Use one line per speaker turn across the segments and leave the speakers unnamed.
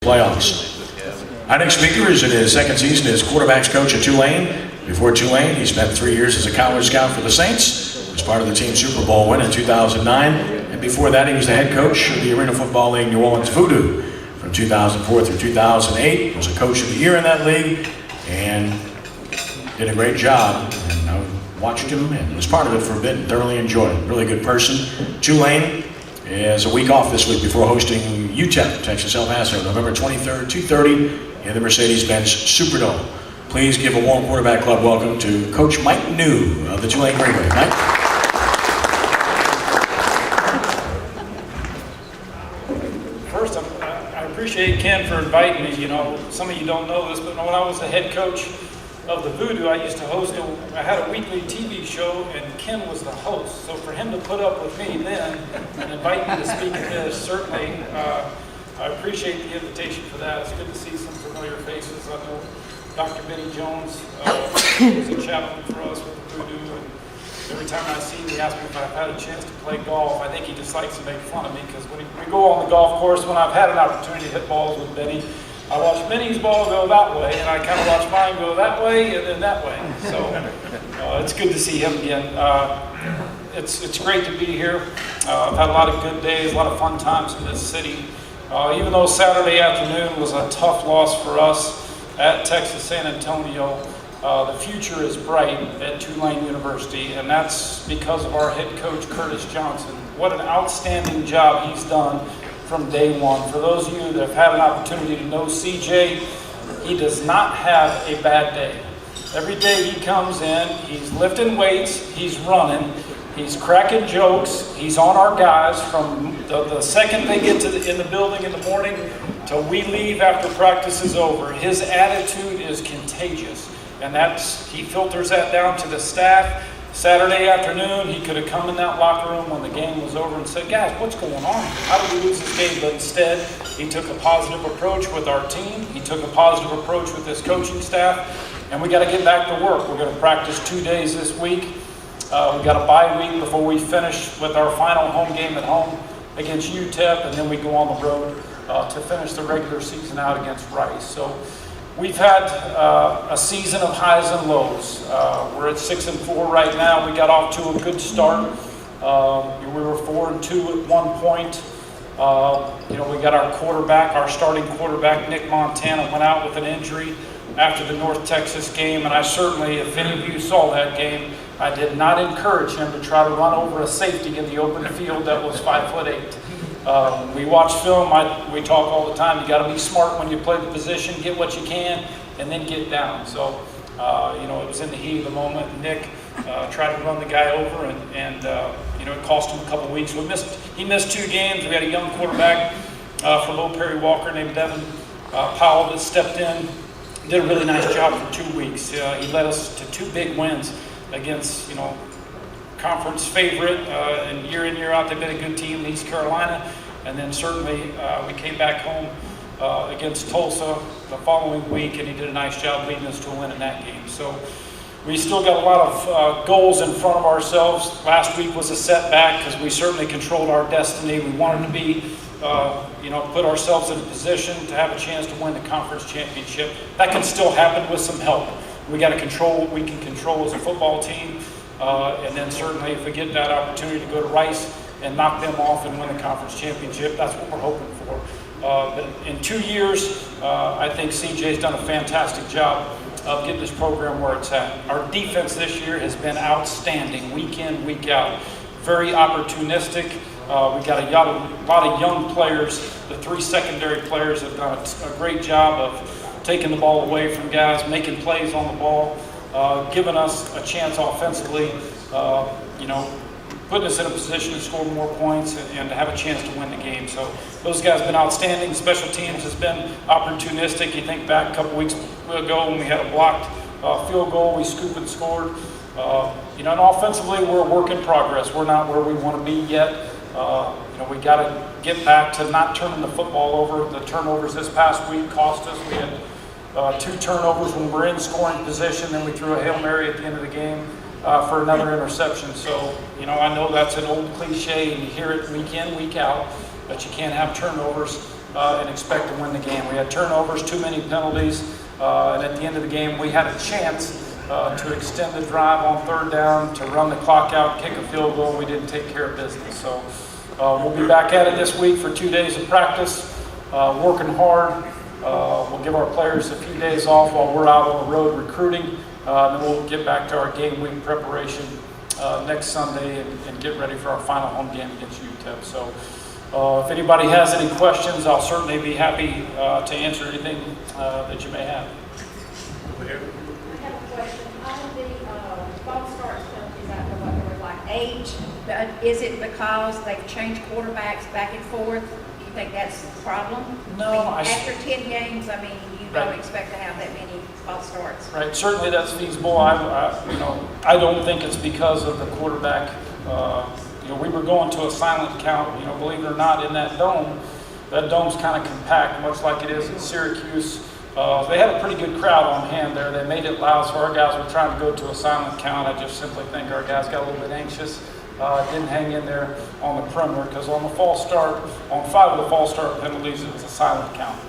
playoffs. Our next speaker is in his second season as quarterbacks coach at Tulane. Before Tulane, he spent 3 years as a college scout for the Saints, was part of the team's Super Bowl win in 2009, and before that he was the head coach of the Arena Football League New Orleans VooDoo from 2004 through 2008. Was a coach of the year in that league and did a great job. And I watched him and was part of it for a bit and thoroughly enjoyed it. Really good person. Tulane is a week off this week before hosting UTEP, Texas El Paso, November 23rd, 2:30 in the Mercedes-Benz Superdome. Please give a warm quarterback club welcome to Coach Mike New of the Tulane Green Wave. Mike?
First, I appreciate Ken for inviting me. You know, some of you don't know this, but when I was the head coach of the VooDoo, I used to I had a weekly TV show, and Ken was the host. So for him to put up with me then and invite me to speak at this, certainly, I appreciate the invitation for that. It's good to see some familiar faces. I know Dr. Benny Jones was a chaplain for us with the VooDoo, and every time I see him, he asks me if I've had a chance to play golf. I think he just likes to make fun of me, because when we go on the golf course, when I've had an opportunity to hit balls with Benny, I watch Benny's ball go that way, and I kind of watch mine go that way and then that way. So it's good to see him again. It's great to be here. I've had a lot of good days, a lot of fun times in this city. Even though Saturday afternoon was a tough loss for us at Texas San Antonio, the future is bright at Tulane University, and that's because of our head coach, Curtis Johnson. What an outstanding job he's done from day one. For those of you that have had an opportunity to know CJ, he does not have a bad day. Every day he comes in, he's lifting weights, he's running, he's cracking jokes, he's on our guys from the second they get in the building in the morning till we leave after practice is over. His attitude is contagious, and he filters that down to the staff. Saturday afternoon, he could have come in that locker room when the game was over and said, guys, what's going on? How did we lose this game? But instead, he took a positive approach with our team. He took a positive approach with his coaching staff, and we got to get back to work. We're going to practice 2 days this week. We got a bye week before we finish with our final home game at home against UTEP, and then we go on the road to finish the regular season out against Rice. So we've had a season of highs and lows. We're at 6-4 right now. We got off to a good start. We were 4-2 at one point. We got our starting quarterback, Nick Montana, went out with an injury after the North Texas game, and I certainly, if any of you saw that game, I did not encourage him to try to run over a safety in the open field that was 5'8". We watch film. We talk all the time. You got to be smart when you play the position, get what you can, and then get down. So, it was in the heat of the moment. Nick tried to run the guy over, and it cost him a couple weeks. He missed 2 games. We had a young quarterback from Old Perry Walker named Devin Powell that stepped in, did a really nice job for 2 weeks. He led us to 2 big wins against, conference favorite, and year in, year out, they've been a good team in East Carolina. And then certainly we came back home against Tulsa the following week, and he did a nice job leading us to a win in that game. So we still got a lot of goals in front of ourselves. Last week was a setback because we certainly controlled our destiny. We wanted to be, put ourselves in a position to have a chance to win the conference championship. That can still happen with some help. We got to control what we can control as a football team. And then certainly if we get that opportunity to go to Rice and knock them off and win a conference championship, that's what we're hoping for. But in 2 years, I think CJ's done a fantastic job of getting this program where it's at. Our defense this year has been outstanding, week in, week out. Very opportunistic. We got a lot of young players. The 3 secondary players have done a great job of taking the ball away from guys, making plays on the ball, giving us a chance offensively, putting us in a position to score more points and to have a chance to win the game. So those guys have been outstanding. Special teams has been opportunistic. You think back a couple weeks ago when we had a blocked field goal, we scooped and scored. And offensively, we're a work in progress. We're not where we want to be yet. We got to get back to not turning the football over. The turnovers this past week cost us. We had 2 turnovers when we're in scoring position, then we threw a Hail Mary at the end of the game for another interception. So, I know that's an old cliche and you hear it week in, week out, but you can't have turnovers. and expect to win the game. We had turnovers, too many penalties, and at the end of the game, we had a chance to extend the drive on third down, to run the clock out, kick a field goal. We didn't take care of business. So we'll be back at it this week for 2 days of practice, working hard. We'll give our players a few days off while we're out on the road recruiting. Then we'll get back to our game week preparation next Sunday and get ready for our final home game against UTEP. So if anybody has any questions, I'll certainly be happy to answer anything that you may have.
I have a question. On the false starts penalties, I don't know what they were like. Age, is it because they've changed quarterbacks back and forth? Do you think that's a problem?
No,
after 10 games, I mean, you
Right.
don't expect to have that many false starts.
Right, certainly that's feasible. I don't think it's because of the quarterback. We were going to a silent count. Believe it or not, in that dome's kind of compact, much like it is in Syracuse. They had a pretty good crowd on hand there. They made it loud, so our guys were trying to go to a silent count. I just simply think our guys got a little bit anxious. Didn't hang in there on the perimeter, because on the false start, on 5 of the false start penalties, it was a silent count.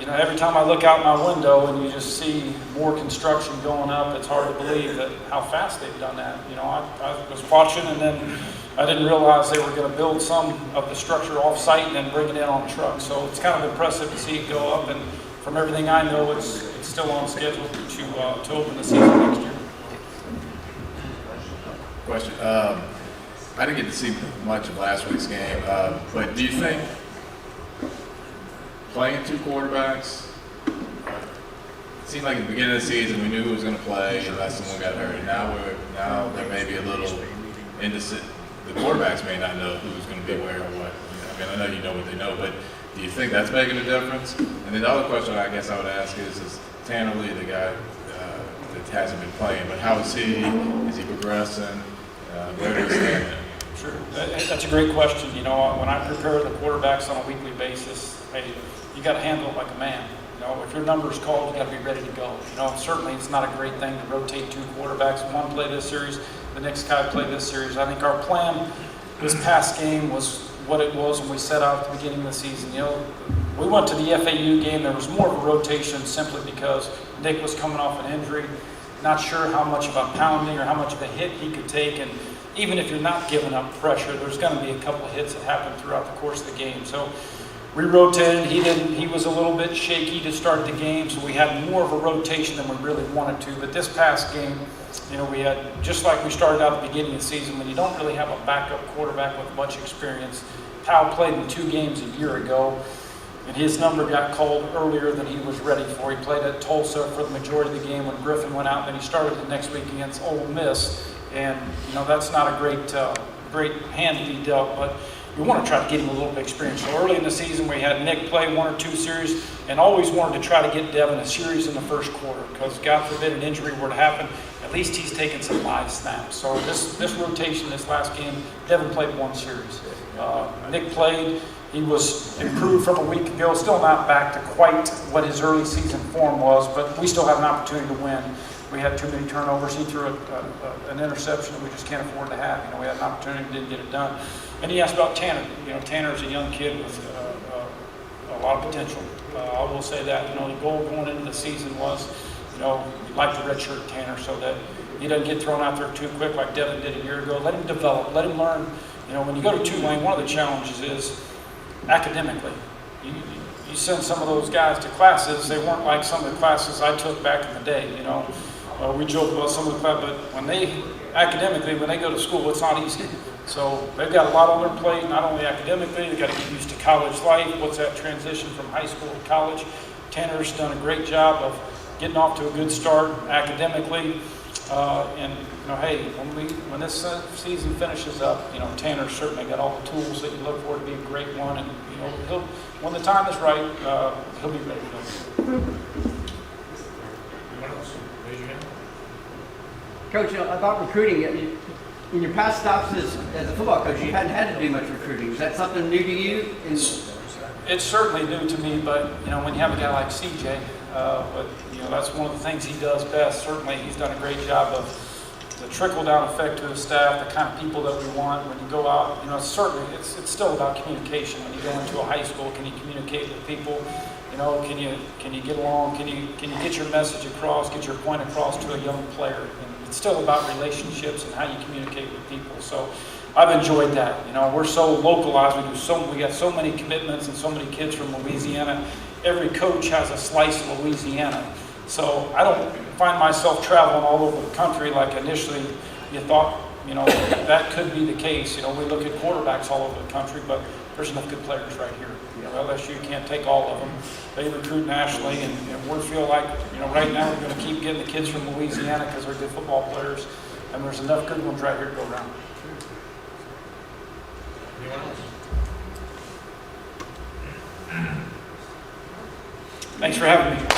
Every time I look out my window and you just see more construction going up, it's hard to believe that how fast they've done that. I was watching, and then I didn't realize they were going to build some of the structure off-site and then bring it in on trucks. So it's kind of impressive to see it go up, and from everything I know, it's still on schedule to open the season next year.
Question. I didn't get to see much of last week's game, but do you think playing 2 quarterbacks, it seemed like at the beginning of the season we knew who was going to play unless someone got hurt. Now there may be a little indecisive. The quarterbacks may not know who's going to be where or what. I know you know what they know, but do you think that's making a difference? And then the other question I guess I would ask is Tanner Lee, the guy that hasn't been playing, but how is he? Is he progressing? Where does he stand now?
Sure. That's a great question. When I prepare the quarterbacks on a weekly basis, you got to handle it like a man. If your number's called, you got to be ready to go. Certainly it's not a great thing to rotate 2 quarterbacks. One play this series, the next guy play this series. I think our plan this past game was what it was when we set out at the beginning of the season. We went to the FAU game. There was more of a rotation simply because Nick was coming off an injury, not sure how much of a pounding or how much of a hit he could take. And even if you're not giving up pressure, there's going to be a couple of hits that happen throughout the course of the game. So we rotated. He was a little bit shaky to start the game, so we had more of a rotation than we really wanted to. But this past game, we had, just like we started out at the beginning of the season, when you don't really have a backup quarterback with much experience. Powell played in 2 games a year ago, and his number got called earlier than he was ready for. He played at Tulsa for the majority of the game when Griffin went out, and then he started the next week against Ole Miss. And that's not a great hand to be dealt, but we want to try to get him a little bit of experience. So early in the season, we had Nick play 1 or 2 series, and always wanted to try to get Devin a series in the first quarter, because God forbid an injury were to happen, at least he's taken some live snaps. So this rotation, this last game, Devin played 1 series. Nick played. He was improved from a week ago, still not back to quite what his early season form was, but we still have an opportunity to win. We had too many turnovers. He threw an interception that we just can't afford to have. We had an opportunity, didn't get it done. And he asked about Tanner. Tanner's a young kid with a lot of potential. I will say that. The goal going into the season was, we'd like to redshirt Tanner so that he doesn't get thrown out there too quick like Devin did a year ago. Let him develop. Let him learn. When you go to Tulane, one of the challenges is academically. You send some of those guys to classes, they weren't like some of the classes I took back in the day. We joke about some of the classes, but when they go to school, it's not easy. So they've got a lot on their plate, not only academically, they've got to get used to college life. What's that transition from high school to college? Tanner's done a great job of getting off to a good start academically. Hey, when this season finishes up, Tanner's certainly got all the tools that you look for to be a great one, and when the time is right, he'll be ready to go.
Coach, about recruiting, in your past stops as a football coach, you hadn't had to do much recruiting. Is that something new to you?
It's certainly new to me, but when you have a guy like CJ, that's one of the things he does best. Certainly, he's done a great job of the trickle-down effect to the staff, the kind of people that we want when you go out. You know, certainly it's still about communication. When you go into a high school, can you communicate with people? You know, can you get along? Can you get your message across, get your point across to a young player? And it's still about relationships and how you communicate with people. So I've enjoyed that. You know, we're so localized. We got so many commitments and so many kids from Louisiana. Every coach has a slice of Louisiana. So I don't find myself traveling all over the country like initially you thought, you know, that could be the case. You know, we look at quarterbacks all over the country, but there's enough good players right here. You know, LSU can't take all of them. They recruit nationally, and we feel like, you know, right now we're going to keep getting the kids from Louisiana because they're good football players, and there's enough good ones right here to go around.
Anyone else?
Thanks for having me.